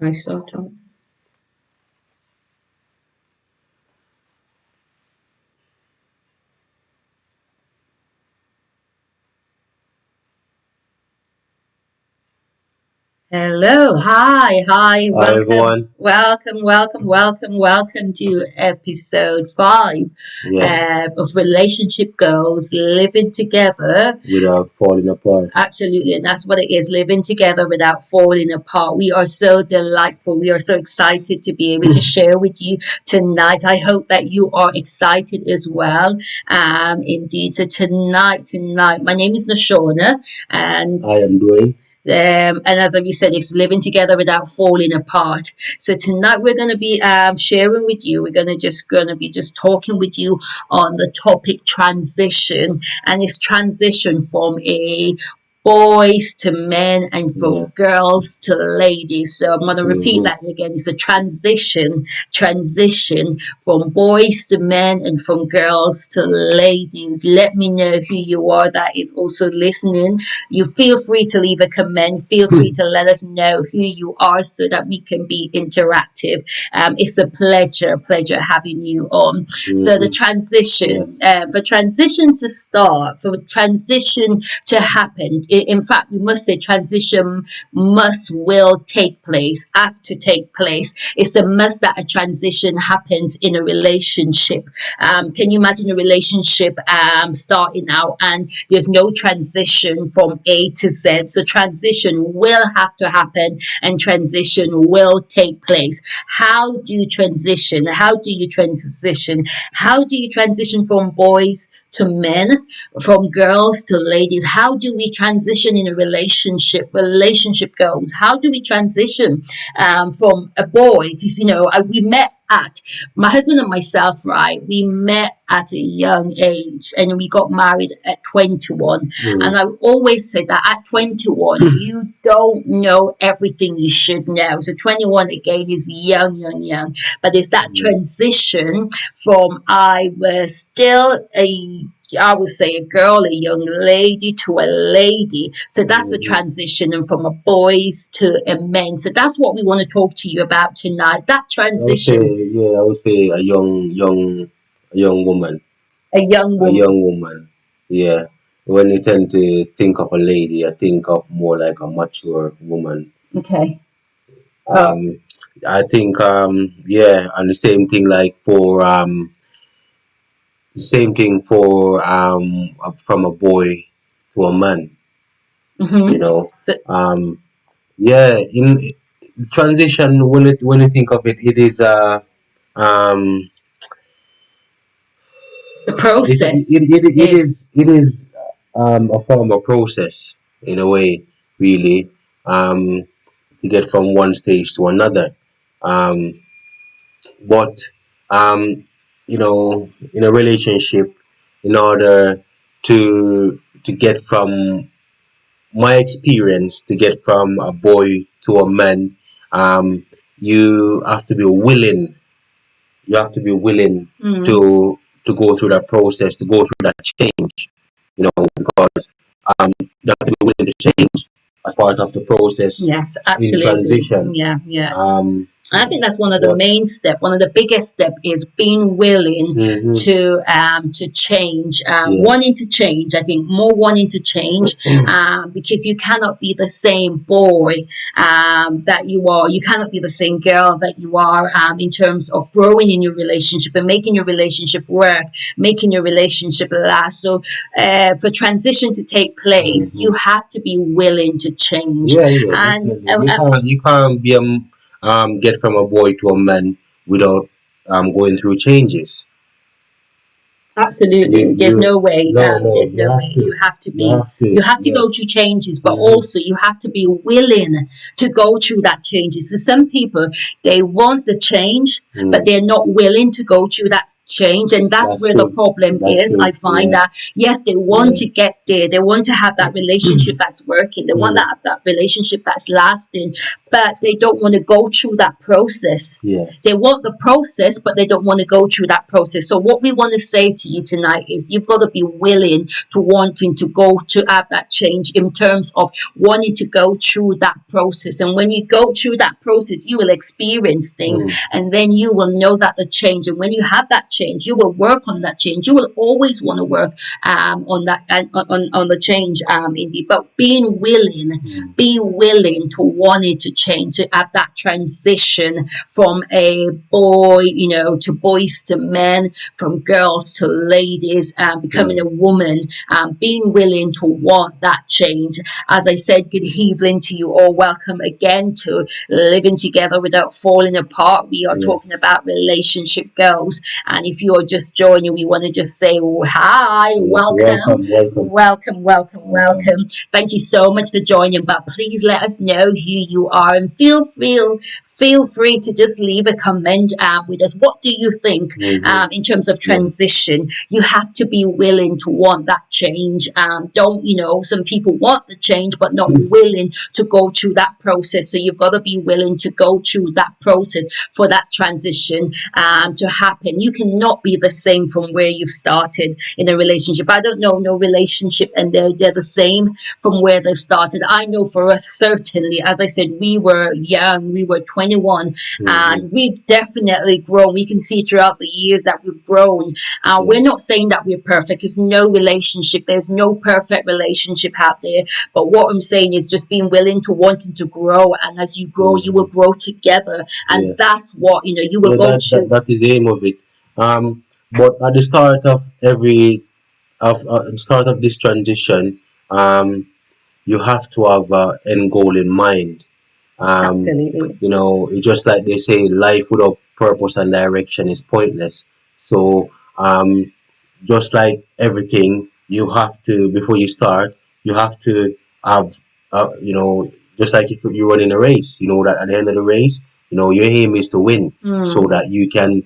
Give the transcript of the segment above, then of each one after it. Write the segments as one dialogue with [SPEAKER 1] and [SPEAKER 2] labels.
[SPEAKER 1] I start on. Hello, hi,
[SPEAKER 2] Hi
[SPEAKER 1] welcome,
[SPEAKER 2] everyone.
[SPEAKER 1] welcome to episode 5
[SPEAKER 2] Yes,
[SPEAKER 1] of Relationship Goals, Living Together.
[SPEAKER 2] without falling apart.
[SPEAKER 1] Absolutely, and that's what it is, living together without falling apart. We are so delightful. We are so excited to be able to share with you tonight. I hope that you are excited as well. Indeed. So tonight, my name is Nashauna, and
[SPEAKER 2] I am doing.
[SPEAKER 1] and as we said, it's living together without falling apart. So tonight we're going to be sharing with you. We're going to be just talking with you on the topic transition, and it's transition from a boys to men and from
[SPEAKER 2] Yeah.
[SPEAKER 1] girls to ladies. So I'm going to repeat
[SPEAKER 2] hmm
[SPEAKER 1] that again. It's a transition from boys to men and from girls to ladies. Let me know who you are that is also listening. You feel free to leave a comment. Feel free to let us know who you are so that we can be interactive. It's a pleasure having you on. So the
[SPEAKER 2] Yes.
[SPEAKER 1] transition, for transition to start, for transition to happen. In fact, we must say transition will take place, have to take place. It's a must that a transition happens in a relationship. Can you imagine a relationship starting out and there's no transition from A to Z? So transition will have to happen and transition will take place. How do you transition? How do you transition? How do you transition from boys to men, from girls to ladies? How do we transition in a relationship? Relationship goals. How do we transition from a boy? Because we met at my husband and myself, right? We met at a young age and we got married at 21.
[SPEAKER 2] Mm.
[SPEAKER 1] And I always say that at 21, you don't know everything you should know. So 21 again is young. But it's that
[SPEAKER 2] Mm.
[SPEAKER 1] transition from I was still I would say a girl, a young lady to a lady. So that's a
[SPEAKER 2] Mhm.
[SPEAKER 1] transition and from a boys to a men. So that's what we want to talk to you about tonight. That
[SPEAKER 2] I would say,
[SPEAKER 1] transition,
[SPEAKER 2] yeah, I would say a young woman,
[SPEAKER 1] a young
[SPEAKER 2] a
[SPEAKER 1] woman.
[SPEAKER 2] young woman. Yeah. When you tend to think of a lady, I think of more like a mature woman.
[SPEAKER 1] Okay. Oh,
[SPEAKER 2] Um, I think, yeah, and the same thing like for from a boy to a man. You
[SPEAKER 1] mm-hmm.
[SPEAKER 2] know,
[SPEAKER 1] So
[SPEAKER 2] um, yeah, in transition when you think of it, it is um
[SPEAKER 1] the process is,
[SPEAKER 2] it is a form of process in a way, really, to get from one stage to another. Um, but in a relationship, in order to get from my experience to get from a boy to a man, you have to be willing. You have to be willing
[SPEAKER 1] mm,
[SPEAKER 2] to go through that process, to go through that change. Because you have to be willing to change as part of the process
[SPEAKER 1] yes,
[SPEAKER 2] in
[SPEAKER 1] absolutely.
[SPEAKER 2] transition.
[SPEAKER 1] Yeah.
[SPEAKER 2] Um,
[SPEAKER 1] I think that's one of the
[SPEAKER 2] but
[SPEAKER 1] main step. One of the biggest step is being willing
[SPEAKER 2] hmm
[SPEAKER 1] to change,
[SPEAKER 2] yeah,
[SPEAKER 1] wanting to change. I think more wanting to change, because you cannot be the same boy that you are. You cannot be the same girl that you are in terms of growing in your relationship and making your relationship work, making your relationship last. So for transition to take place,
[SPEAKER 2] hmm
[SPEAKER 1] you have to be willing to change,
[SPEAKER 2] yeah,
[SPEAKER 1] and
[SPEAKER 2] definitely. You can't be get from a boy to a man without going through changes.
[SPEAKER 1] absolutely. There's
[SPEAKER 2] You
[SPEAKER 1] no way.
[SPEAKER 2] no,
[SPEAKER 1] There's
[SPEAKER 2] you
[SPEAKER 1] no
[SPEAKER 2] have
[SPEAKER 1] way.
[SPEAKER 2] to. You have
[SPEAKER 1] You
[SPEAKER 2] to.
[SPEAKER 1] have to
[SPEAKER 2] Yeah.
[SPEAKER 1] go through changes, but
[SPEAKER 2] hmm
[SPEAKER 1] also you have to be willing to go through that changes. So some people, they want the change, but
[SPEAKER 2] Mm.
[SPEAKER 1] they're not willing to go through that change. And that's
[SPEAKER 2] That's
[SPEAKER 1] where the
[SPEAKER 2] true.
[SPEAKER 1] problem
[SPEAKER 2] That's
[SPEAKER 1] is. I
[SPEAKER 2] true.
[SPEAKER 1] find
[SPEAKER 2] Yeah.
[SPEAKER 1] that, yes, they want
[SPEAKER 2] Yeah.
[SPEAKER 1] to get there. They want to have that relationship that's working. They want to
[SPEAKER 2] Mm.
[SPEAKER 1] have that relationship that's lasting, but they don't want to go through that process.
[SPEAKER 2] Yeah.
[SPEAKER 1] They want the process, but they don't want to go through that process. So what we want to say to to you tonight is you've got to be willing to wanting to go to have that change in terms of wanting to go through that process. And when you go through that process, you will experience things,
[SPEAKER 2] Mm.
[SPEAKER 1] and then you will know that the change. And when you have that change, you will work on that change. You will always want to work on that and on the change, indeed. But being willing,
[SPEAKER 2] Mm.
[SPEAKER 1] be willing to want it to change, to have that transition from a boy, to boys to men, from girls to ladies, becoming
[SPEAKER 2] Mm.
[SPEAKER 1] a woman, being willing to want that change. As I said, good evening to you all. Welcome again to Living Together Without Falling Apart. We are
[SPEAKER 2] Yes.
[SPEAKER 1] talking about relationship goals. And if you're just joining, we want to just say, oh, hi,
[SPEAKER 2] Yes.
[SPEAKER 1] welcome.
[SPEAKER 2] Welcome, welcome.
[SPEAKER 1] Welcome, welcome, welcome. Thank you so much for joining. But please let us know who you are, and feel free to just leave a comment with us. What do you think
[SPEAKER 2] Mm-hmm.
[SPEAKER 1] in terms of
[SPEAKER 2] Yeah.
[SPEAKER 1] transition? You have to be willing to want that change. Don't, some people want the change but not willing to go through that process. So you've got to be willing to go through that process for that transition to happen. You cannot be the same from where you've started in a relationship. I don't know no relationship and they're the same from where they've started. I know for us, certainly, as I said, we were young, we were 21,
[SPEAKER 2] Mm-hmm.
[SPEAKER 1] and we've definitely grown. We can see throughout the years that we've grown. We're
[SPEAKER 2] Yes.
[SPEAKER 1] not saying that we're perfect. There's no relationship, there's no perfect relationship out there. But what I'm saying is just being willing to wanting to grow, and as you grow, you will
[SPEAKER 2] Mm-hmm.
[SPEAKER 1] grow together, and
[SPEAKER 2] Yes.
[SPEAKER 1] that's what you will
[SPEAKER 2] Yeah,
[SPEAKER 1] go
[SPEAKER 2] that is the aim of it. But at the start of the start of this transition, you have to have an end goal in mind. Um,
[SPEAKER 1] Absolutely.
[SPEAKER 2] it's just like they say, life without purpose and direction is pointless. So, just like everything, you have to, before you start, you have to have, uh, you know, just like if you run in a race, that at the end of the race, your aim is to win so
[SPEAKER 1] Mm.
[SPEAKER 2] that you can,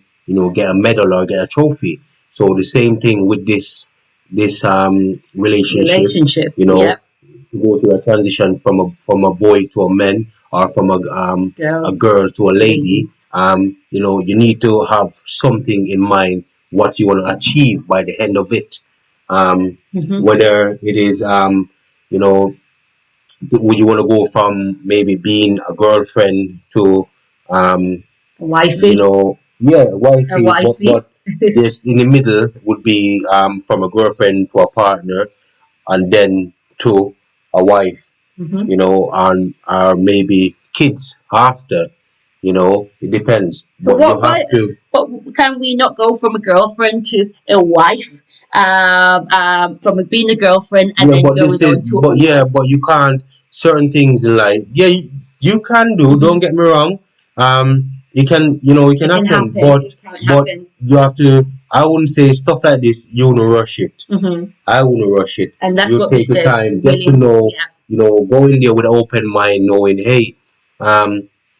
[SPEAKER 2] get a medal or get a trophy. So the same thing with this relationship,
[SPEAKER 1] Relationship.
[SPEAKER 2] you know,
[SPEAKER 1] Yep.
[SPEAKER 2] to go through a transition from a boy to a man, or from a
[SPEAKER 1] Girls.
[SPEAKER 2] girl to a
[SPEAKER 1] Lady.
[SPEAKER 2] lady. You need to have something in mind what you want to achieve by the end of it.
[SPEAKER 1] Mm-hmm.
[SPEAKER 2] Whether it is you know would you want to go from maybe being a girlfriend to um,
[SPEAKER 1] Wifey.
[SPEAKER 2] yeah,
[SPEAKER 1] A
[SPEAKER 2] wifey, but
[SPEAKER 1] wifey.
[SPEAKER 2] this in the middle would be from a girlfriend to a partner, and then to a wife,
[SPEAKER 1] Mm-hmm.
[SPEAKER 2] and or maybe kids after. It depends,
[SPEAKER 1] So
[SPEAKER 2] but you
[SPEAKER 1] what?
[SPEAKER 2] have
[SPEAKER 1] Why?
[SPEAKER 2] to.
[SPEAKER 1] But can we not go from a girlfriend to a wife? From being a girlfriend and
[SPEAKER 2] Yeah,
[SPEAKER 1] then
[SPEAKER 2] but this
[SPEAKER 1] going
[SPEAKER 2] is,
[SPEAKER 1] on to a
[SPEAKER 2] but yeah,
[SPEAKER 1] wife.
[SPEAKER 2] but you can't, certain things in life. Yeah, you can do. Don't
[SPEAKER 1] Mm-hmm.
[SPEAKER 2] get me wrong. It can
[SPEAKER 1] It can
[SPEAKER 2] happen,
[SPEAKER 1] happen.
[SPEAKER 2] but
[SPEAKER 1] It can
[SPEAKER 2] but
[SPEAKER 1] happen.
[SPEAKER 2] you have to. I wouldn't say stuff like this. You wouldn't rush it.
[SPEAKER 1] Mm-hmm.
[SPEAKER 2] I wouldn't rush it.
[SPEAKER 1] And that's
[SPEAKER 2] You
[SPEAKER 1] what we
[SPEAKER 2] take your
[SPEAKER 1] said.
[SPEAKER 2] time, get to
[SPEAKER 1] Willing.
[SPEAKER 2] know.
[SPEAKER 1] Yeah.
[SPEAKER 2] Go in there with an open mind, knowing, hey,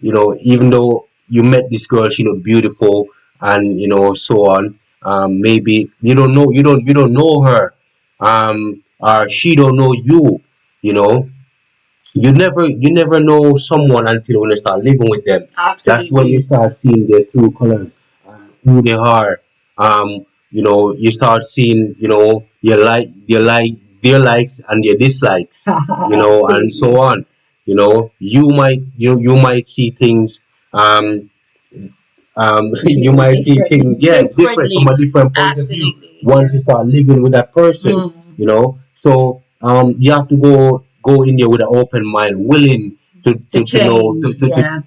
[SPEAKER 2] even though you met this girl, she looked beautiful, and so on. Maybe you don't know her, or she don't know you. You know, you never know someone until when you start living with them. That's when you
[SPEAKER 1] Absolutely.
[SPEAKER 2] start seeing their true colors, who they are. You start seeing, their likes and their dislikes, and so
[SPEAKER 1] Absolutely.
[SPEAKER 2] on. You might see things, um, you might see things, yeah, different from
[SPEAKER 1] Differently.
[SPEAKER 2] a different point of view
[SPEAKER 1] Absolutely.
[SPEAKER 2] once you start living with that person.
[SPEAKER 1] Mm.
[SPEAKER 2] So you have to go in there with an open mind, willing to
[SPEAKER 1] To
[SPEAKER 2] to, to know
[SPEAKER 1] change.
[SPEAKER 2] to to, to
[SPEAKER 1] Yeah.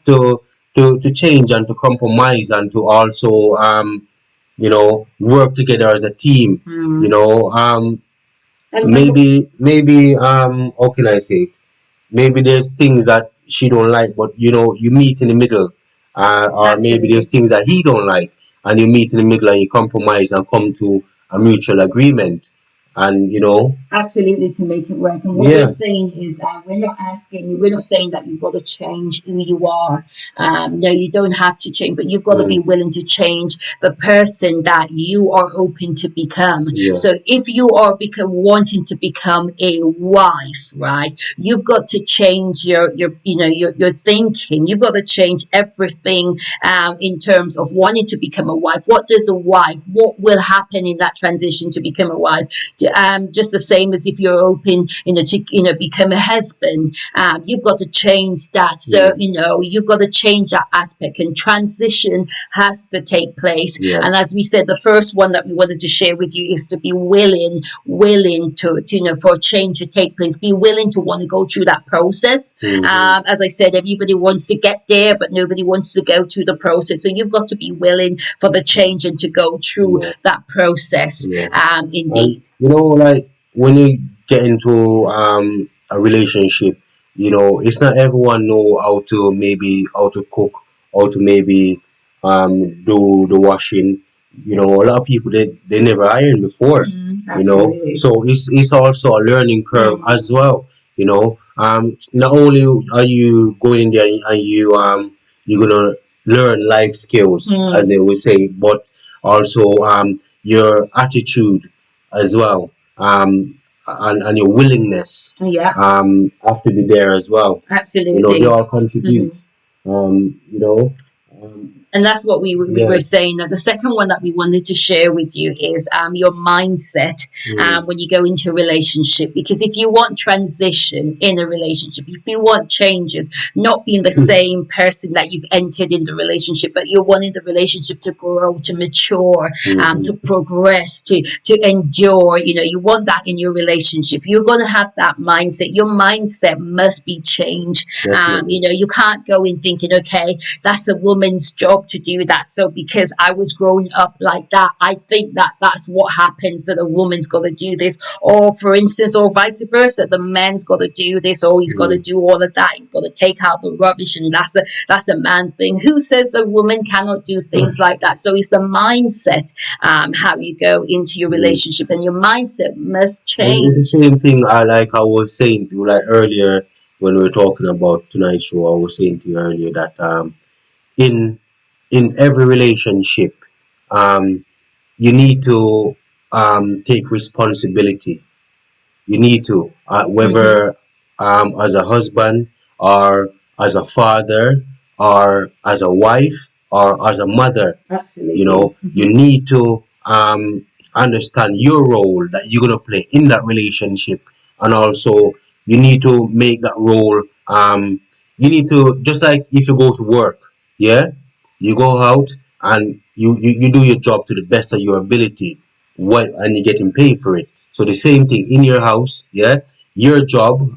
[SPEAKER 2] to to change and to compromise, and to also work together as a team. you
[SPEAKER 1] Mm.
[SPEAKER 2] know um
[SPEAKER 1] And
[SPEAKER 2] maybe how can I say it? Maybe there's things that she don't like, but you meet in the middle, or maybe there's
[SPEAKER 1] absolutely.
[SPEAKER 2] things that he don't like, and you meet in the middle and you compromise and come to a mutual agreement. and
[SPEAKER 1] Absolutely, to make it work. And what we're
[SPEAKER 2] yeah.
[SPEAKER 1] saying is, we're not saying that you've got to change who you are. No, you don't have to change, but you've got to be
[SPEAKER 2] Mm,
[SPEAKER 1] willing to change the person that you are hoping to become.
[SPEAKER 2] yeah.
[SPEAKER 1] So if you are wanting to become a wife, right, you've got to change your thinking. You've got to change everything in terms of wanting to become a wife. What does a wife? What will happen in that transition to become a wife? Just the same as if you're open, to become a husband. You've got to change that. So
[SPEAKER 2] Mm,
[SPEAKER 1] you've got to change that aspect, and transition has to take place.
[SPEAKER 2] yeah.
[SPEAKER 1] And as we said, the first one that we wanted to share with you is to be willing to for a change to take place. Be willing to want to go through that process.
[SPEAKER 2] Hmm.
[SPEAKER 1] As I said, everybody wants to get there, but nobody wants to go through the process. So you've got to be willing for the change and to go through
[SPEAKER 2] Yeah.
[SPEAKER 1] that process.
[SPEAKER 2] Yeah. And
[SPEAKER 1] Indeed.
[SPEAKER 2] like when you get into a relationship, it's not everyone know how to cook, how to maybe do the washing. A lot of people they never iron before.
[SPEAKER 1] Absolutely.
[SPEAKER 2] So it's also a learning curve as well. Not only are you going in there and you're gonna learn life skills, as they would say, but also your attitude as well, and your willingness
[SPEAKER 1] Yeah,
[SPEAKER 2] have to be there as well. They
[SPEAKER 1] absolutely.
[SPEAKER 2] all contribute. Um, you know,
[SPEAKER 1] And that's what we
[SPEAKER 2] yeah.
[SPEAKER 1] were saying. That the second one that we wanted to share with you is your mindset
[SPEAKER 2] Mm,
[SPEAKER 1] when you go into a relationship. Because if you want transition in a relationship, if you want changes, not being the same person that you've entered in the relationship, but you're wanting the relationship to grow, to mature, to
[SPEAKER 2] mhm,
[SPEAKER 1] progress, to endure. You want that in your relationship. You're going to have that mindset. Your mindset must be changed.
[SPEAKER 2] definitely.
[SPEAKER 1] You can't go in thinking, okay, that's a woman's job to do that. So because I was growing up like that, I think that that's what happens. That a woman's got to do this, or for instance, or vice versa, the man's got to do this, or he's got to
[SPEAKER 2] Mm,
[SPEAKER 1] do all of that. He's got to take out the rubbish, and that's a man thing. Who says the woman cannot do things like that? So it's the mindset, how you go into your
[SPEAKER 2] mm.
[SPEAKER 1] relationship, and your mindset must
[SPEAKER 2] And it's the
[SPEAKER 1] change.
[SPEAKER 2] same thing I was saying to you like earlier when we were talking about tonight's show. I was saying to you earlier that in every relationship, um, you need to take responsibility. You need to,
[SPEAKER 1] Hmm.
[SPEAKER 2] whether as a husband or as a father or as a wife or as a mother.
[SPEAKER 1] Absolutely.
[SPEAKER 2] You need to understand your role that you're gonna play in that relationship, and also you need to make that role. You need to, just like if you go to work, yeah, you go out and you do your job to the best of your ability, and you're getting paid for it. So the same thing in your house, yeah, your job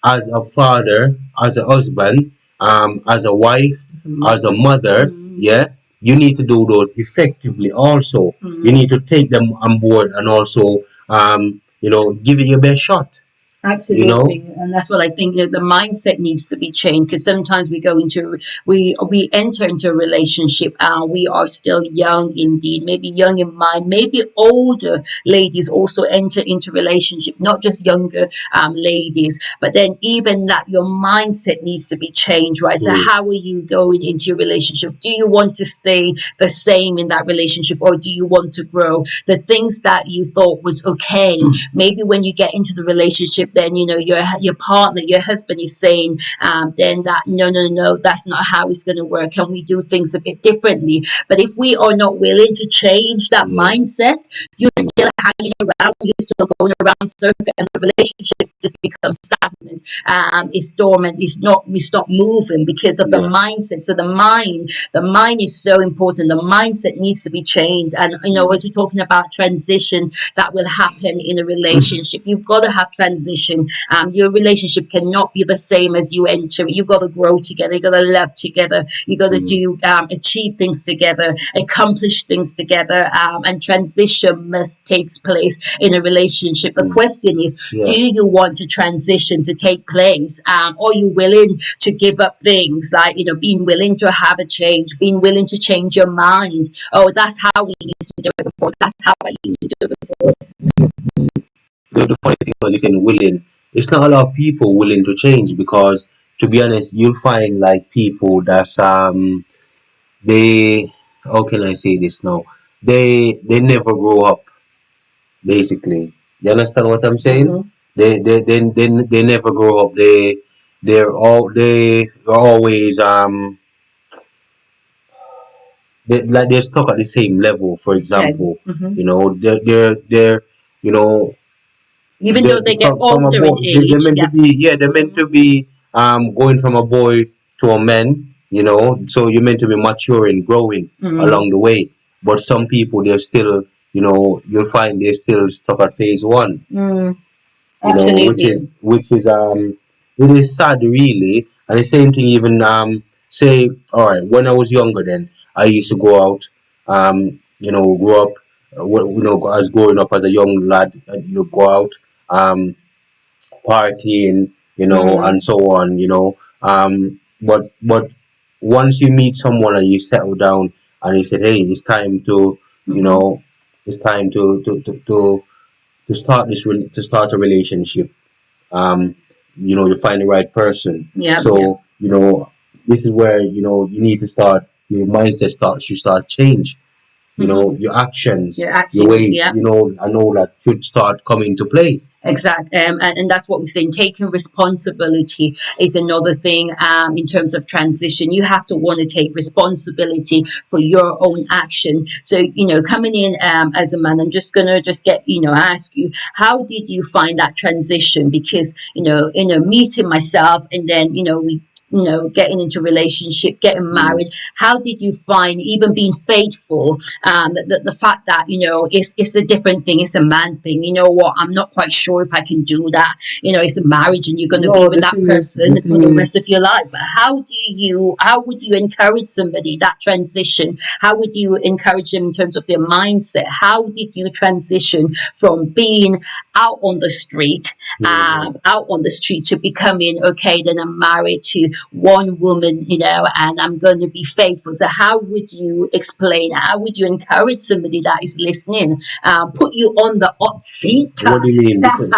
[SPEAKER 2] as a father, as a husband, as a wife, as a mother, yeah, you need to do those effectively also. You need to take them on board and also give it your best shot, you know.
[SPEAKER 1] Absolutely, and that's what I think. The mindset needs to be changed, because sometimes we enter into a relationship and we are still young indeed, maybe young in mind, maybe older ladies also enter into relationship, not just younger ladies, but then even that your mindset needs to be changed, right? So
[SPEAKER 2] Mm,
[SPEAKER 1] how are you going into your relationship? Do you want to stay the same in that relationship, or do you want to grow? The things that you thought was okay, maybe when you get into the relationship, then your partner, your husband is saying then that no, that's not how it's going to work, can we do things a bit differently? But if we are not willing to change that
[SPEAKER 2] yeah.
[SPEAKER 1] mindset, you're still hanging around, you're still going around circle, and the relationship just becomes stagnant. It's dormant, it's not moving because of the
[SPEAKER 2] Yeah.
[SPEAKER 1] mindset. So the mind is so important. The mindset needs to be changed. And
[SPEAKER 2] Mm,
[SPEAKER 1] as we're talking about transition that will happen in a relationship, you've got to have transition. Your relationship cannot be the same as you enter it. You've got to grow together, you've got to love together, you've got to
[SPEAKER 2] mm,
[SPEAKER 1] do achieve things together, accomplish things together, and transition must take takes place in a relationship. The question is,
[SPEAKER 2] Yeah.
[SPEAKER 1] do you want a transition to take place? Are you willing to give up things like, being willing to have a change, being willing to change your mind? Oh, that's how we used to do it before. That's how I used to do it before.
[SPEAKER 2] The funny thing was you saying willing. It's not a lot of people willing to change because, to be honest, you'll find like people that's they, how can I say this now? They never grow up basically. You understand what I'm saying?
[SPEAKER 1] Mm-hmm.
[SPEAKER 2] They never grow up. They're always like they're stuck at the same level. For
[SPEAKER 1] Okay.
[SPEAKER 2] example,
[SPEAKER 1] Mm-hmm.
[SPEAKER 2] they're you know
[SPEAKER 1] Even though they get
[SPEAKER 2] from a
[SPEAKER 1] older in
[SPEAKER 2] boy they're
[SPEAKER 1] age,
[SPEAKER 2] meant to
[SPEAKER 1] yeah.
[SPEAKER 2] be, yeah, they're meant
[SPEAKER 1] Mm-hmm.
[SPEAKER 2] to be going from a boy to a man, so you're meant to be maturing, growing
[SPEAKER 1] Mm-hmm.
[SPEAKER 2] along the way. But some people, they're still, you'll find they're still stuck at phase one,
[SPEAKER 1] Mm,
[SPEAKER 2] which is
[SPEAKER 1] absolutely.
[SPEAKER 2] it is sad really. And the same thing even say, all right, when I was younger, then I used to go out, grow up, as growing up as a young lad, you go out, um partying,
[SPEAKER 1] Mm,
[SPEAKER 2] and so on, but once you meet someone and you settle down and you said, hey, it's time to, you
[SPEAKER 1] mm-hmm.
[SPEAKER 2] know, it's time to start a relationship. You find the right person.
[SPEAKER 1] Yeah, yeah.
[SPEAKER 2] So, this is where, you need to start your mindset should start change.
[SPEAKER 1] Mm-hmm.
[SPEAKER 2] Your actions,
[SPEAKER 1] Your
[SPEAKER 2] your
[SPEAKER 1] actions,
[SPEAKER 2] ways,
[SPEAKER 1] yeah.
[SPEAKER 2] I know that should start coming to play.
[SPEAKER 1] Exactly, and that's what we're saying. Taking responsibility is another thing. In terms of transition, you have to want to take responsibility for your own action. So, coming in as a man, I'm just gonna just get ask you, how did you find that transition? Because meeting myself, and then we. Getting into relationship, getting
[SPEAKER 2] Mm.
[SPEAKER 1] married. How did you find even being faithful? The fact that it's a different thing, it's a man thing. You know what, I'm not quite sure if I can do that. It's a marriage and you're going to be
[SPEAKER 2] No,
[SPEAKER 1] with that
[SPEAKER 2] the
[SPEAKER 1] person for the
[SPEAKER 2] thing
[SPEAKER 1] rest
[SPEAKER 2] is,
[SPEAKER 1] of your life. But how would you encourage somebody that transition? How would you encourage them in terms of their mindset? How did you transition from being out on the street to becoming, okay, then I'm married to one woman, and I'm going to be faithful? So how would you explain, how would you encourage somebody that is listening, put you on the hot seat?
[SPEAKER 2] what do you mean? From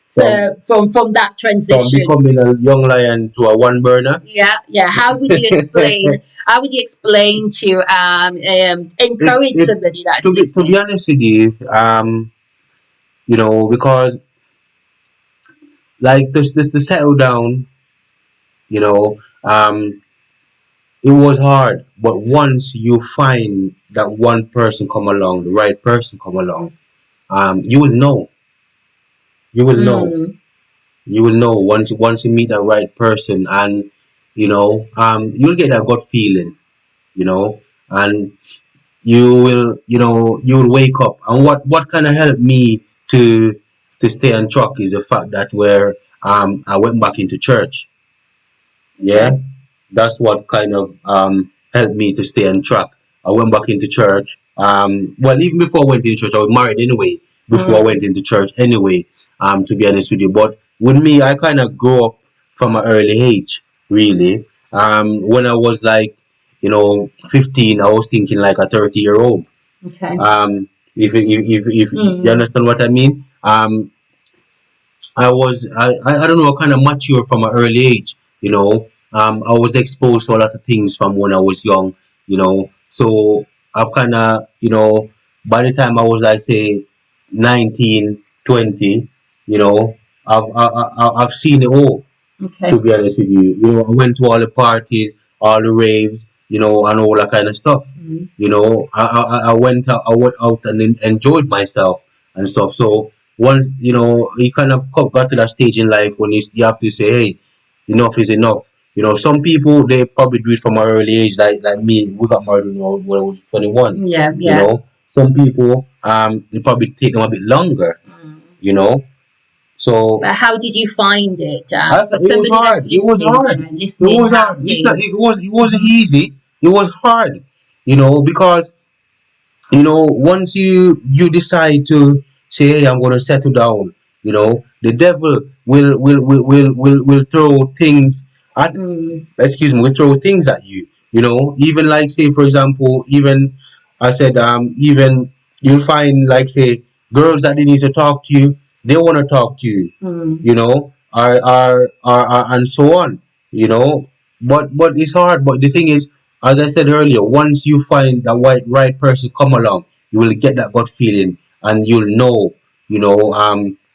[SPEAKER 1] So from that
[SPEAKER 2] from
[SPEAKER 1] transition,
[SPEAKER 2] becoming a young lion to a one burner.
[SPEAKER 1] yeah, how would you explain, to
[SPEAKER 2] It
[SPEAKER 1] encourage
[SPEAKER 2] it
[SPEAKER 1] somebody that's
[SPEAKER 2] to be
[SPEAKER 1] listening?
[SPEAKER 2] honest with you, because like this to settle down, you know, it was hard. But once you find that one person come along, the right person come along, you will know. You will know.
[SPEAKER 1] Mm,
[SPEAKER 2] You will know once you meet that right person, and you'll get that gut feeling, and you will wake up. And what kind of helped me to stay on track is the fact that where I went back into church. Yeah,
[SPEAKER 1] okay.
[SPEAKER 2] that's what kind of helped me to stay on track. I went back into church. Well, even before I went into church, I was married anyway. Before I
[SPEAKER 1] Mm,
[SPEAKER 2] went into church anyway, to be honest with you. But with me, I kind of grew up from an early age, really. When I was like, 15, I was thinking like a 30-year-old.
[SPEAKER 1] okay.
[SPEAKER 2] If you
[SPEAKER 1] Mm,
[SPEAKER 2] understand what I mean. I don't know, kind of mature from an early age, I was exposed to a lot of things from when I was young, so I've kind of, by the time I was like say 19, 20, you know I've seen it all, to
[SPEAKER 1] okay.
[SPEAKER 2] be honest with you. I went to all the parties, all the raves, and all that kind of stuff.
[SPEAKER 1] Mm,
[SPEAKER 2] I went out and enjoyed myself and stuff. So once, you kind of got to that stage in life when you have to say, hey, enough is enough. Some people, they probably do it from an early age, like me. We got married when I was 21.
[SPEAKER 1] yeah,
[SPEAKER 2] You
[SPEAKER 1] yeah.
[SPEAKER 2] know, some people, it probably take them a bit longer.
[SPEAKER 1] Mm.
[SPEAKER 2] You know, so
[SPEAKER 1] But how did you find it? For
[SPEAKER 2] it was
[SPEAKER 1] somebody that's
[SPEAKER 2] hard. It was
[SPEAKER 1] listening,
[SPEAKER 2] hard. It
[SPEAKER 1] listening,
[SPEAKER 2] was
[SPEAKER 1] how
[SPEAKER 2] hard. It's not,
[SPEAKER 1] they.
[SPEAKER 2] it wasn't easy. It was hard. Because once you decide to say, hey, I'm going to settle down, the devil will throw things at
[SPEAKER 1] Mm,
[SPEAKER 2] excuse me, will throw things at you. Even like, say, for example, even I said, even you'll find, like, say, girls that they need to talk to you, they want to talk to you,
[SPEAKER 1] mm,
[SPEAKER 2] and so on, you know. But it's hard. But the thing is, as I said earlier, once you find the right person come along, you will get that gut feeling, and you'll know,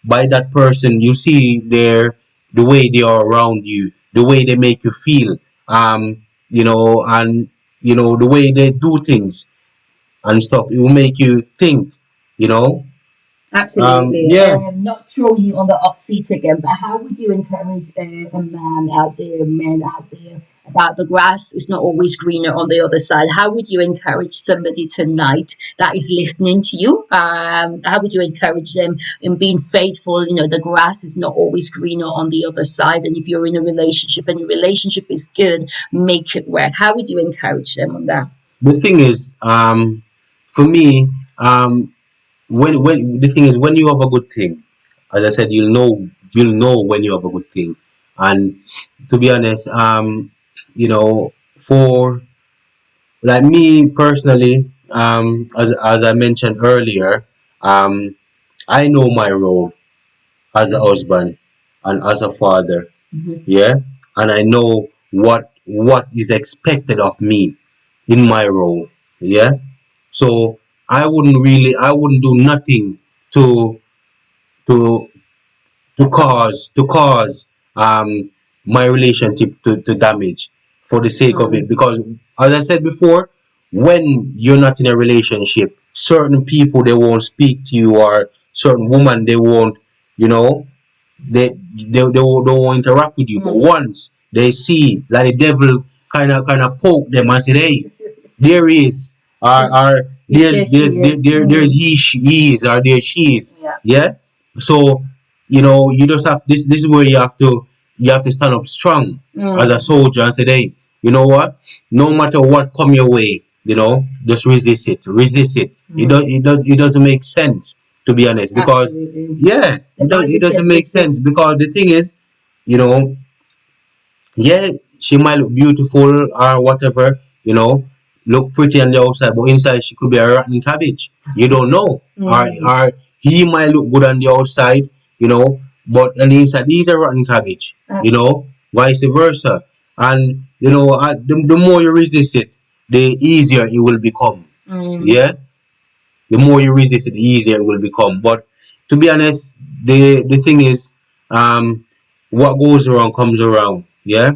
[SPEAKER 2] by that person, you see the way they are around you, the way they make you feel, and the way they do things and stuff. It will make you think, you know.
[SPEAKER 1] absolutely.
[SPEAKER 2] Yeah.
[SPEAKER 1] Not throwing you on the hot seat again, but how would you encourage a man out there, men out there, about the grass is not always greener on the other side? How would you encourage somebody tonight that is listening to you? How would you encourage them in being faithful? The grass is not always greener on the other side. And if you're in a relationship and your relationship is good, make it work. How would you encourage them on that?
[SPEAKER 2] The thing is, for me, when the thing is, when you have a good thing, as I said, you'll know when you have a good thing. And to be honest, for like me personally, as I mentioned earlier, I know my role as a husband and as a father.
[SPEAKER 1] Mhm.
[SPEAKER 2] Yeah. And I know what is expected of me in my role. Yeah. So I wouldn't do nothing to to to cause my relationship to damage for the sake of it.
[SPEAKER 1] Mm,
[SPEAKER 2] Because as I said before, when you're not in a relationship, certain people, they won't speak to you, or certain woman, they won't, you know they won't interact with you. But
[SPEAKER 1] mm.
[SPEAKER 2] once they see, like, the devil kind of poke them and say, hey, there is, or
[SPEAKER 1] There she is.
[SPEAKER 2] there's he is, or there she is.
[SPEAKER 1] Yeah.
[SPEAKER 2] Yeah. So, you just have, this is where you have to stand up strong as a
[SPEAKER 1] Mm,
[SPEAKER 2] soldier and say, hey, you know what, no matter what come your way, just resist it. It doesn't make sense, to be honest, because,
[SPEAKER 1] absolutely.
[SPEAKER 2] yeah,
[SPEAKER 1] The
[SPEAKER 2] it
[SPEAKER 1] Bible
[SPEAKER 2] doesn't
[SPEAKER 1] said
[SPEAKER 2] make sense,
[SPEAKER 1] resist.
[SPEAKER 2] because the thing is, you know yeah, she might look beautiful or whatever, look pretty on the outside, but inside she could be a rotten cabbage. You don't know. Or
[SPEAKER 1] Mm,
[SPEAKER 2] or he might look good on the outside, but on the inside he's a rotten cabbage. Vice versa. And the more you resist it, the easier it will become.
[SPEAKER 1] mm,
[SPEAKER 2] Yeah, the more you resist it, the easier it will become. But to be honest, the thing is, what goes around comes around. Yeah.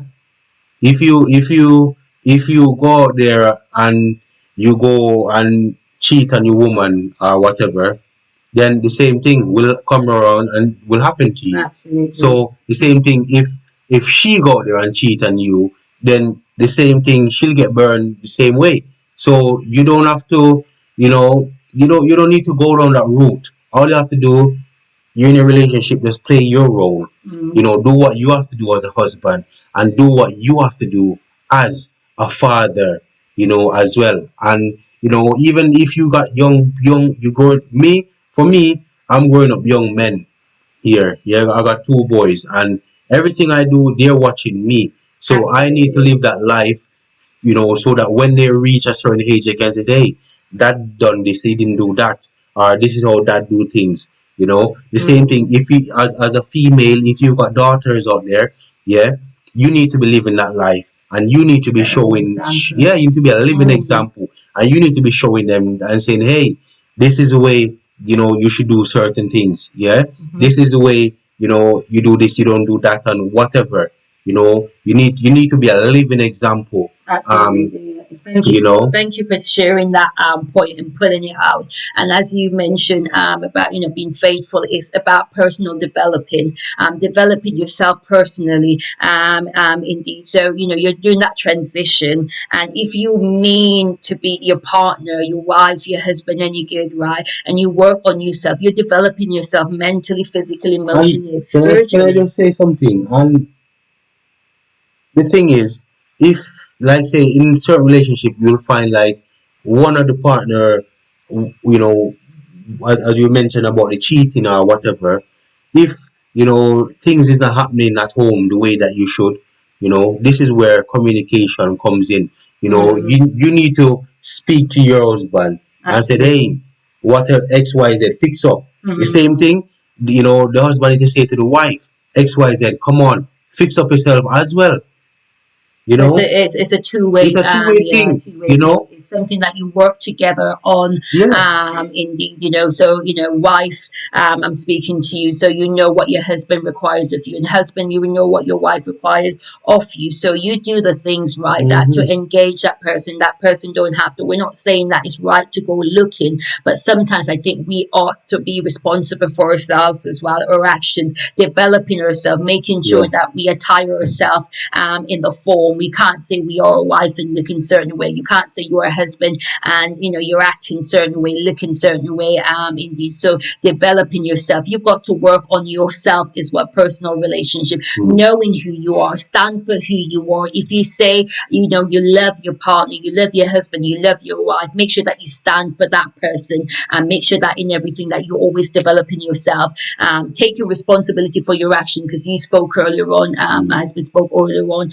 [SPEAKER 2] If you go out there and you go and cheat on your woman or whatever, then the same thing will come around and will happen to you.
[SPEAKER 1] absolutely.
[SPEAKER 2] So the same thing, if she go out there and cheat on you, then the same thing, she'll get burned the same way. So you don't have to, you don't need to go down that route. All you have to do, you're in a relationship, just play your role.
[SPEAKER 1] Mm,
[SPEAKER 2] Do what you have to do as a husband, and do what you have to do as a father, as well. And even if you got young, you grow me for me, I'm growing up young men here. Yeah, I got two boys, and everything I do, they're watching me. So I need to
[SPEAKER 1] absolutely.
[SPEAKER 2] live that life, so that when they reach a certain age, they can say, hey, dad done this, he didn't do that, or this is how dad do things. The same thing,
[SPEAKER 1] Mm,
[SPEAKER 2] if you, as a female, if you've got daughters out there, yeah, you need to be living that life, and you need to be
[SPEAKER 1] set an
[SPEAKER 2] showing,
[SPEAKER 1] example.
[SPEAKER 2] yeah, you need to be a living
[SPEAKER 1] Mm,
[SPEAKER 2] example, and you need to be showing them and saying, hey, this is the way, you should do certain things. Yeah,
[SPEAKER 1] mhm.
[SPEAKER 2] this is the way, you do this, you don't do that, and whatever. You need to be a living example. um
[SPEAKER 1] Absolutely. Thank you.
[SPEAKER 2] you know
[SPEAKER 1] Thank you for sharing that point and putting it out. And as you mentioned about being faithful, it's about personal developing yourself personally. Indeed. So you're doing that transition, and if you mean to be your partner, your wife, your husband, and you get right, and you work on yourself, you're developing yourself mentally, physically,
[SPEAKER 2] and
[SPEAKER 1] emotionally, and
[SPEAKER 2] can I
[SPEAKER 1] spiritually.
[SPEAKER 2] just say something? And the thing is, if, like, say, in certain relationship, you'll find, like, one of the partner, you know, as you mentioned about the cheating or whatever, if things is not happening at home the way that you should, this is where communication comes in. You need to speak to your husband and say, hey, what XYZ, fix up. The same thing, the husband need to say to the wife, XYZ, come on, fix up yourself as well. you
[SPEAKER 1] It's
[SPEAKER 2] know
[SPEAKER 1] it's a
[SPEAKER 2] it's
[SPEAKER 1] two-way
[SPEAKER 2] a two-way
[SPEAKER 1] yeah,
[SPEAKER 2] thing.
[SPEAKER 1] two-way thing. It's something that you work together on.
[SPEAKER 2] Yeah.
[SPEAKER 1] Indeed, so wife, I'm speaking to you, so you know what your husband requires of you, and husband, you know what your wife requires of you. So you do the things right, that to engage that person. That person don't have to. We're not saying that it's right to go looking, but sometimes I think we ought to be responsible for ourselves as well, our actions, developing ourselves, making sure
[SPEAKER 2] Yeah.
[SPEAKER 1] that we attire ourselves in the form. We can't say we are a wife and look in a certain way. You can't say you're a husband and you're acting certain way, looking certain way. Indeed. So developing yourself, you've got to work on yourself as well. Personal relationship, knowing who you are, stand for who you are. If you say you love your partner, you love your husband, you love your wife, make sure that you stand for that person, and make sure that in everything that you're always developing yourself. Take your responsibility for your action, because you spoke earlier on, my husband spoke earlier on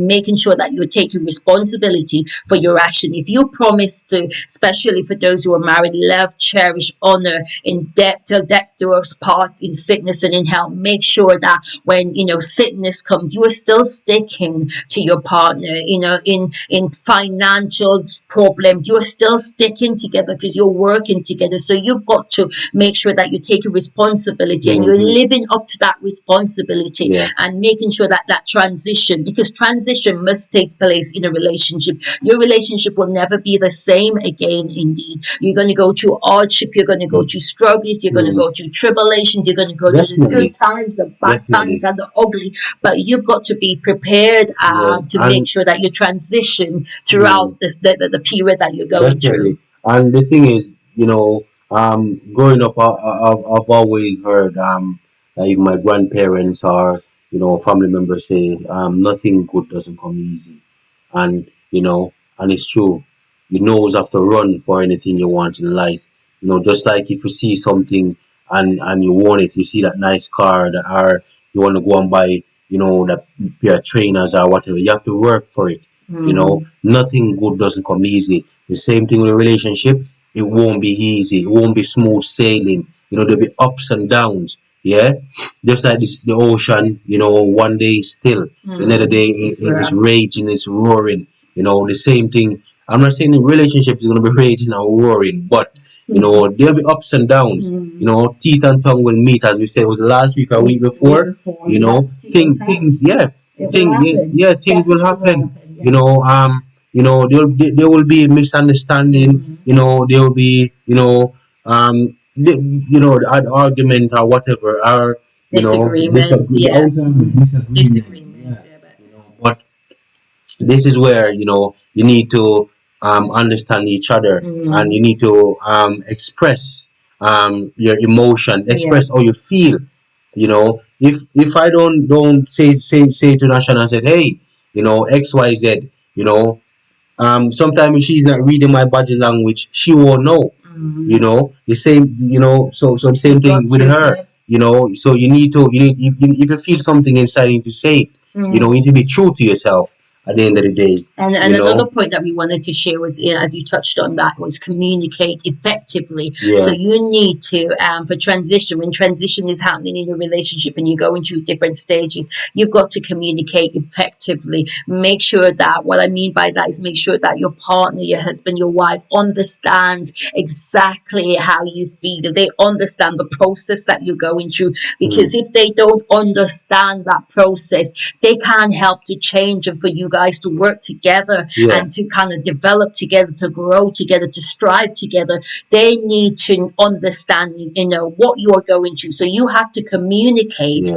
[SPEAKER 1] making sure that you're taking responsibility for your action. If you promise to, especially for those who are married, love, cherish, honor, in death till death do us part, in sickness and in health, make sure that when sickness comes, you are still sticking to your partner. In financial problems, you are still sticking together because you're working together. So you've got to make sure that you're taking responsibility and you're living up to that responsibility.
[SPEAKER 2] Yeah.
[SPEAKER 1] And making sure that transition, because transition must take place in a relationship. Your relationship will never be the same again. Indeed, you're going to go through hardship, you're going to go through struggles, you're going to go through tribulations, you're going to go through the good times, the bad times, and the ugly. But you've got to be prepared to make sure that you transition throughout the period that you're going through.
[SPEAKER 2] And the thing is, growing up, I've always heard, that if my grandparents or family members say, nothing good doesn't come easy, and it's true. You always have to run for anything you want in life. Just like if you see something and you want it, you see that nice car, that are you want to go and buy, that pair of trainers or whatever. You have to work for it. Nothing good doesn't come easy. The same thing with a relationship. It won't be easy. It won't be smooth sailing. There'll be ups and downs. Yeah, just like this, the ocean. One day is still, another day it's raging, it's roaring. The same thing. I'm not saying the relationship is gonna be raging and roaring, but there'll be ups and downs. Teeth and tongue will meet, as we said, it was last week or week before. Things, yeah, things will happen. There will be misunderstanding. There will be the argument or whatever, or
[SPEAKER 1] Disagreements, disagreements, yeah,
[SPEAKER 2] but this is where you need to understand each other, and you need to express your emotion, express how you feel. If I don't say to Nashauna and said, hey, XYZ, sometimes if she's not reading my body language, she won't know. The same, so the same thing with her. So if you feel something inside, you need to say it. You need to be true to yourself at the end of the day.
[SPEAKER 1] And another point that we wanted to share was, as you touched on, that was communicate effectively. So you need to, for transition, when transition is happening in your relationship and you're going through different stages, you've got to communicate effectively. Make sure that, what I mean by that is make sure that your partner, your husband, your wife understands exactly how you feel. They understand the process that you're going through. Because if they don't understand that process, they can't help to change and for you guys to work together and to kind of develop together, to grow together, to strive together. They need to understand, what you are going through. So you have to communicate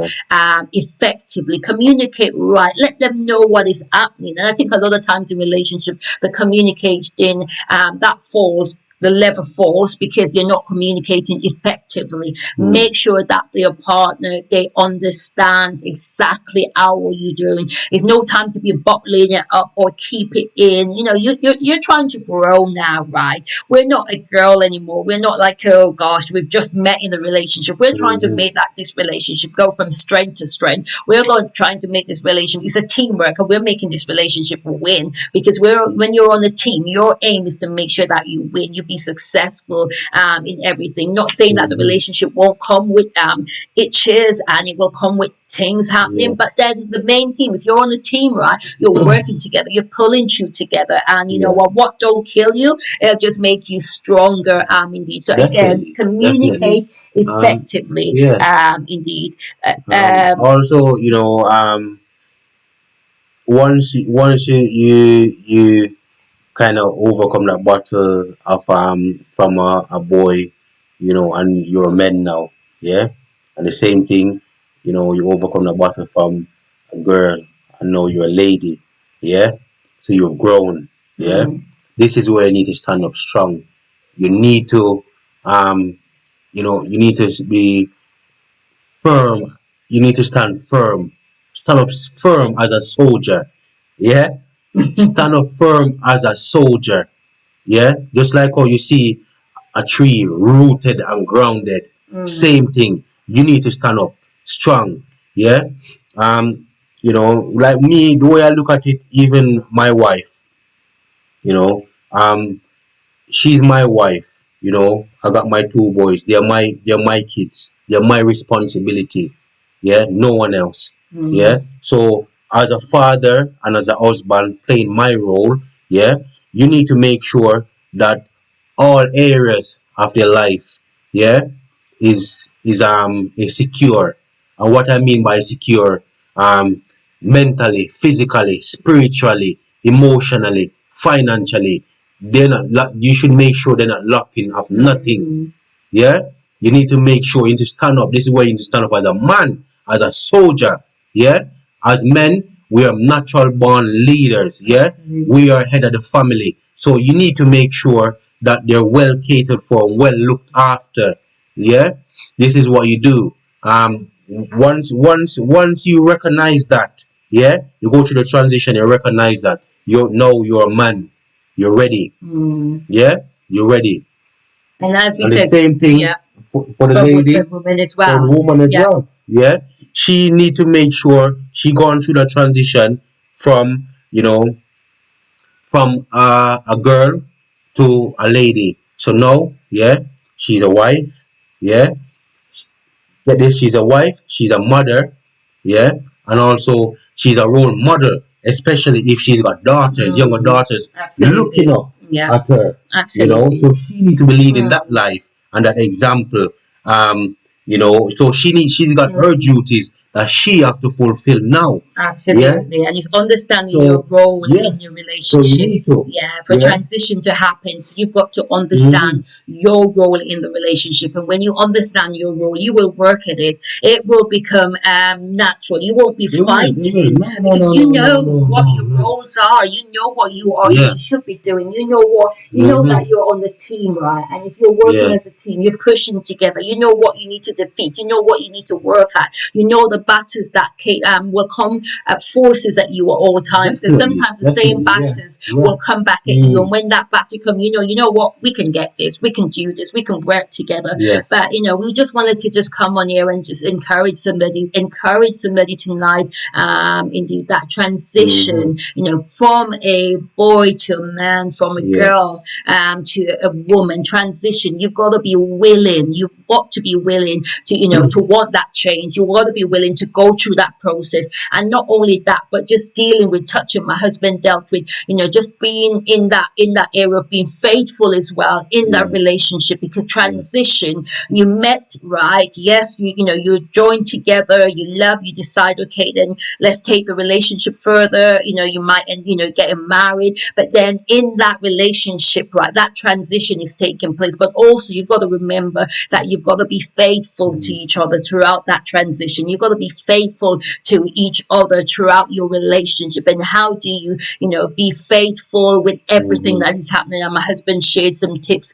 [SPEAKER 1] effectively, communicate right, let them know what is happening. And I think a lot of times in relationship, the communication that falls the level falls because they're not communicating effectively.
[SPEAKER 2] mm,
[SPEAKER 1] Make sure that your partner, they understand exactly how are you doing. It's no time to be bottling it up or keep it in. You're trying to grow now, right? We're not a girl anymore. We're not like, oh gosh, we've just met in a relationship. We're trying to
[SPEAKER 2] mhm,
[SPEAKER 1] make this relationship go from strength to strength. We're going trying to make this relationship. It's a teamwork, and we're making this relationship win because when you're on a team, your aim is to make sure that you win. You be successful in everything. Not saying that the
[SPEAKER 2] mhm,
[SPEAKER 1] relationship won't come with itches and it will come with things happening,
[SPEAKER 2] yeah,
[SPEAKER 1] but then the main team, if you're on the team, right, you're working together, you're pulling through together, and you know
[SPEAKER 2] yeah,
[SPEAKER 1] what don't kill you, it'll just make you stronger, indeed. So again,
[SPEAKER 2] definitely, definitely.
[SPEAKER 1] communicate
[SPEAKER 2] Um,
[SPEAKER 1] effectively,
[SPEAKER 2] yeah.
[SPEAKER 1] indeed. Um,
[SPEAKER 2] Also, once you kind of overcome that battle of from a boy, and you're a man now, yeah, and the same thing, you overcome the battle from a girl, and now you're a lady, yeah, so you've grown, yeah.
[SPEAKER 1] mm,
[SPEAKER 2] This is where you need to stand up strong. You need to um you need to be firm. You need to stand firm. Stand up firm as a soldier. Yeah? Stand up firm as a soldier. Yeah? Just like how you see a tree rooted and grounded.
[SPEAKER 1] mm,
[SPEAKER 2] Same thing. You need to stand up strong. Yeah? Um, like me, the way I look at it, even my wife, you know, um, she's my wife. I got my two boys. They're my kids. They're my responsibility. Yeah, no one else. Yeah.
[SPEAKER 1] mm,
[SPEAKER 2] So as a father and as a husband playing my role, yeah, you need to make sure that all areas of their life, yeah, is secure. And what I mean by secure, um mentally, physically, spiritually, emotionally, financially, you should make sure they're not locking of nothing.
[SPEAKER 1] mm,
[SPEAKER 2] Yeah, you need to make sure you need to stand up. This is where you need to stand up as a man, as a soldier. Yeah, as men, we are natural born leaders. Yeah,
[SPEAKER 1] absolutely.
[SPEAKER 2] we are head of the family, so you need to make sure that they're well catered for, well looked after. Yeah, this is what you do. Once you recognize that, yeah, you go through the transition, you recognize that you're a man, you're ready.
[SPEAKER 1] Mm.
[SPEAKER 2] Yeah, you're ready.
[SPEAKER 1] And as we
[SPEAKER 2] And the
[SPEAKER 1] said,
[SPEAKER 2] same thing
[SPEAKER 1] yeah,
[SPEAKER 2] for the
[SPEAKER 1] for
[SPEAKER 2] lady,
[SPEAKER 1] women as
[SPEAKER 2] for the
[SPEAKER 1] well.
[SPEAKER 2] woman as
[SPEAKER 1] Yeah,
[SPEAKER 2] well. Yeah, she need to make sure she gone through the transition from a girl to a lady. So now, yeah, she's a wife. Yeah, get this, she's a wife, she's a mother. Yeah, and also she's a role model, especially if she's got daughters, younger
[SPEAKER 1] mm,
[SPEAKER 2] daughters looking
[SPEAKER 1] absolutely.
[SPEAKER 2] up
[SPEAKER 1] Yeah,
[SPEAKER 2] at her.
[SPEAKER 1] absolutely.
[SPEAKER 2] So she needs to be leading that
[SPEAKER 1] Mm,
[SPEAKER 2] life and that example. So she's got her
[SPEAKER 1] mm.
[SPEAKER 2] duties that she have to fulfill now. Yeah.
[SPEAKER 1] Absolutely. And it's understanding your
[SPEAKER 2] So
[SPEAKER 1] role in your
[SPEAKER 2] yes. So you
[SPEAKER 1] relationship.
[SPEAKER 2] need to.
[SPEAKER 1] Yeah, for
[SPEAKER 2] Yeah.
[SPEAKER 1] transition to happen, so you've got to
[SPEAKER 2] Mm-hmm.
[SPEAKER 1] understand your role in the relationship. And when you understand your role, you will work at it. It will become natural. You won't be
[SPEAKER 2] It will. It will.
[SPEAKER 1] fighting
[SPEAKER 2] No, no,
[SPEAKER 1] because
[SPEAKER 2] no,
[SPEAKER 1] you
[SPEAKER 2] no, no,
[SPEAKER 1] know
[SPEAKER 2] no,
[SPEAKER 1] what
[SPEAKER 2] no,
[SPEAKER 1] your
[SPEAKER 2] no.
[SPEAKER 1] roles are. You know what
[SPEAKER 2] Yeah.
[SPEAKER 1] you should be doing. You know
[SPEAKER 2] Mm-hmm.
[SPEAKER 1] that you're on the team, right? And if you're working
[SPEAKER 2] Yeah.
[SPEAKER 1] as a team, you're pushing together. You know what you need to defeat. You know what you need to work at. You know the battles that will come forces at you at all times, because
[SPEAKER 2] Definitely.
[SPEAKER 1] sometimes the same
[SPEAKER 2] Definitely. Yeah.
[SPEAKER 1] batters
[SPEAKER 2] Yeah.
[SPEAKER 1] will come back at you, and
[SPEAKER 2] Mm.
[SPEAKER 1] when that batter comes, you know what, we can get this, we can do this, we can work together.
[SPEAKER 2] Yes.
[SPEAKER 1] But we just wanted to just come on here and just encourage somebody tonight, indeed, that
[SPEAKER 2] Mm-hmm.
[SPEAKER 1] transition, from a boy to a man, from a
[SPEAKER 2] Yes.
[SPEAKER 1] girl to a woman transition. You've got to be willing to to want that change. You've got to be willing to go through that process. And not only that, but just dealing with touching my husband dealt with, just being in that area of being faithful as well in that
[SPEAKER 2] Yes.
[SPEAKER 1] relationship. Because
[SPEAKER 2] Yes.
[SPEAKER 1] transition, you met, right? Yes, you join together, you love, you decide, okay, then let's take the relationship further. You might end, getting married, but then in that relationship, right, that transition is taking place. But also you've got to remember that you've got to be faithful to
[SPEAKER 2] Mm.
[SPEAKER 1] each other throughout that transition. You've got to be faithful to each other other throughout your relationship, and how do you, be faithful with everything
[SPEAKER 2] Mm-hmm.
[SPEAKER 1] that is happening. And my husband shared some tips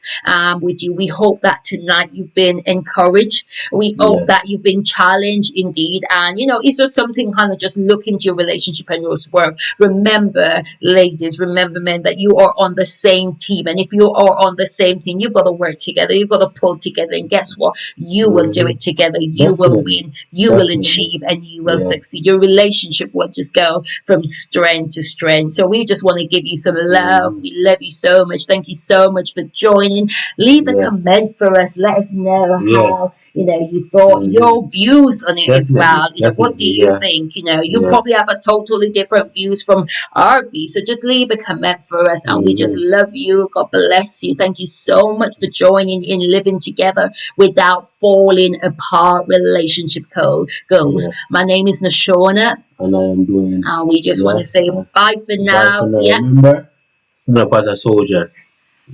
[SPEAKER 1] with you. We hope that tonight you've been encouraged. We hope that
[SPEAKER 2] Yes.
[SPEAKER 1] you've been challenged indeed. And, it's just something kind of just look into your relationship and your work. Remember, ladies, remember, men, that you are on the same team. And if you are on the same team, you've got to work together. You've got to pull together. And guess what? You will do
[SPEAKER 2] Mm-hmm.
[SPEAKER 1] it together. You will
[SPEAKER 2] Definitely.
[SPEAKER 1] win. You will
[SPEAKER 2] Definitely.
[SPEAKER 1] achieve, and you will
[SPEAKER 2] Yeah.
[SPEAKER 1] succeed. Your relationship will just go from strength to strength. So we just want to give you some love.
[SPEAKER 2] Mm-hmm.
[SPEAKER 1] We love you so much. Thank you so much for joining. Leave a
[SPEAKER 2] Yes.
[SPEAKER 1] comment for us. Let us know
[SPEAKER 2] Yeah.
[SPEAKER 1] how, you thought,
[SPEAKER 2] Mm-hmm.
[SPEAKER 1] your views on it as
[SPEAKER 2] Definitely.
[SPEAKER 1] well. What do
[SPEAKER 2] Definitely.
[SPEAKER 1] you
[SPEAKER 2] Yeah.
[SPEAKER 1] think? You
[SPEAKER 2] Yeah.
[SPEAKER 1] probably have a totally different views from our views. So just leave a comment for us, and we just
[SPEAKER 2] Mm-hmm.
[SPEAKER 1] love you. God bless you. Thank you so much for joining in Living Together Without Falling Apart Relationship Goals. My
[SPEAKER 2] Yes.
[SPEAKER 1] name is Nashauna,
[SPEAKER 2] And I am doing.
[SPEAKER 1] and we just want to
[SPEAKER 2] Yes.
[SPEAKER 1] say bye for
[SPEAKER 2] Bye for
[SPEAKER 1] now.
[SPEAKER 2] now.
[SPEAKER 1] Yeah.
[SPEAKER 2] Remember, up as a soldier.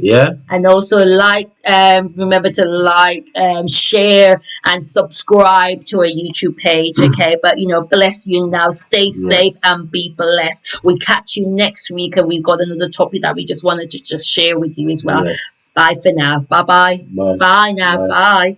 [SPEAKER 2] Yeah.
[SPEAKER 1] And also remember to share and subscribe to our YouTube page. Okay, but bless you now. Stay safe
[SPEAKER 2] Yes.
[SPEAKER 1] and be blessed. We catch you next week, and we've got another topic that we just wanted to just share with you as well.
[SPEAKER 2] Yes.
[SPEAKER 1] Bye for now. Bye bye.
[SPEAKER 2] Bye.
[SPEAKER 1] Bye now.
[SPEAKER 2] Bye.
[SPEAKER 1] Bye.